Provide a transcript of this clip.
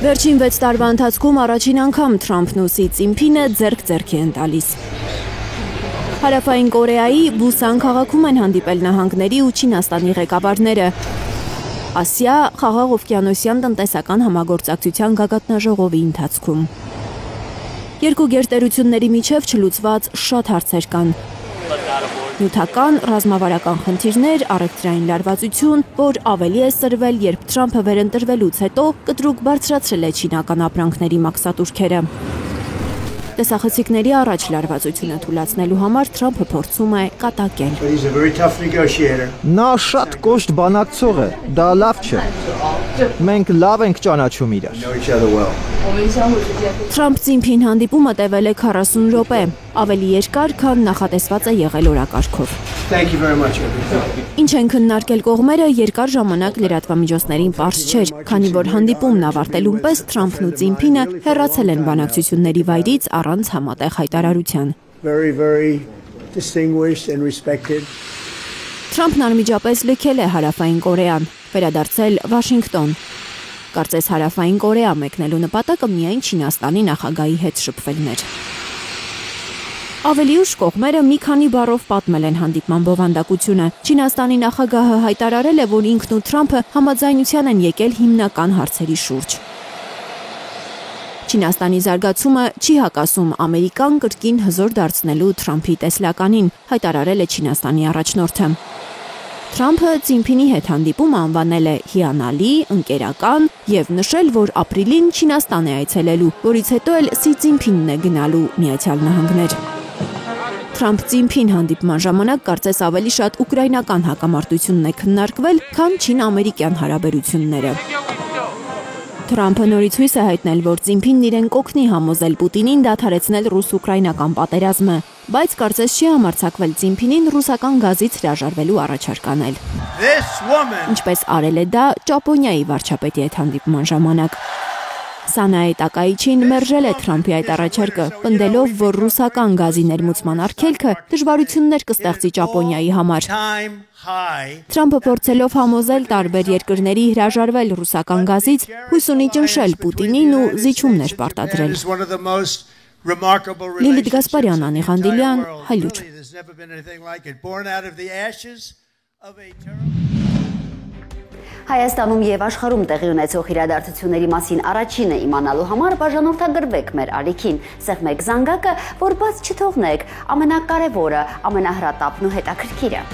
Վերջին 6 տարվա ընթացքում առաջին անգամ Թրամփն ու Սի Ցինփինը ձեռք-ձեռքի են տալիս։ Հարավային Կորեայի Բուսան քաղաքում են հանդիպել նահանգների ու Չինաստանի ղեկավարները։ Ասիա խաղաղօվկիանոսյան տնտեսական համագործակցության գագաթնաժողովի ընթացքում։ Երկու գերտերությունների միջև չլուծված շատ հարցեր կան։ Նյութական, ռազմավարական խնդիրներ, առևտրային լարվածություն, որ ավելի է սրվել, երբ Թրամփը վերընտրվելուց հետո կտրուկ բարձրացրել է չինական ապրանքների մաքսատուրքերը։ Տեսախցիկների առաջ լարվածությունը թույլատնելու համար Թրամփը փորձում է կատակել։ Նա շատ կոշտ բանակցող է, դա լավ չէ։ Մենք լավ ենք ճանաչում իրար։ Թրամփ-Ցինփին հանդիպումը տևել է 40 րոպե, ավելի երկար, քան նախատեսված է եղել օրակարգով։ Ինչ են քննարկել կողմերը, երկար ժամանակ լրատվամիջոցներին պարզ չէր, քանի որ հանդիպումն ավարտելուն պես Թրամփն ու Ցինփինը հեռացել են բանակցությունների վայրից առանց համատեղ հայտարարության։ Թրամփն անմիջապես լքել է Հարավային Կորեան, վերադարձել Վաշինգտոն։ Կարծես Հարավային Կորեա մեկնելու նպատակը միայն Չինաստանի նախագահի հետ շփվելն էր։ Ավելի ուշ կողմերը մի քանի բառով պատմել են հանդիպման բովանդակությունը։ Չինաստանի նախագահը հայտարարել է, որ ինքն ու Թրամփը համաձայնության են եկել հիմնական հարցերի շուրջ։ Չինաստանի զարգացումը չի հակասում Ամերիկան կրկին հզոր դարձնելու Թրամփի տեսլականին, հայտարարել է Չինաստանի առաջնորդը։ Թրամփը Ցինփինի հետ հանդիպումը անվանել է հիանալի, ընկերական և նշել, որ ապրիլին Չինաստան է այցելելու, որից հետո էլ Սի Ցինփինն է գնալու Միացյալ Նահանգներ։ Թրամփ-Ցինփին հանդիպման ժամանակ կարծես ավելի շատ ուկրաինական հակամարտությունն է քննարկվել, քան չին-ամերիկյան հարաբերությունները։ Թրամփը նորից հույս է հայտնել, որ Ցինփինն իրեն կօգնի համոզել Պուտինին դադարեցնել ռուս-ուկրաինական պատերազմը, բայց կարծես չի համարձակվել Ցինփինին ռուսական գազից հրաժարվելու առաջարկ անել։ Ինչպես արել է դա Ճապոնիայի վարչապետի հետ հանդիպման ժամանակ։ Սանայի Տակայիչին մերժել է Թրամփի այդ առաջարկը, պնդելով, որ ռուսական գազի ներմուծման արգելքը դժվարություններ կստեղծի Ճապոնիայի համար։ Թրամփը փորձելով համոզել տարբեր երկրների հրաժարվել ռուսական գազից, հույս ունի ճնշել Պուտինին ու զիջումներ պարտադրել։ Լիլիթ Գասպարյան, Անի Ղանդիլյան, Հայլուր։ Հայաստանում և աշխարհում տեղի ունեցող իրադարձությունների մասին առաջինը իմանալու համար բաժանորդագրվեք մեր ալիքին, սեղմեք զանգակը, որ բաց չթողնեք ամենակարևորը, ամենահրատապն ու հետաքրքիրը։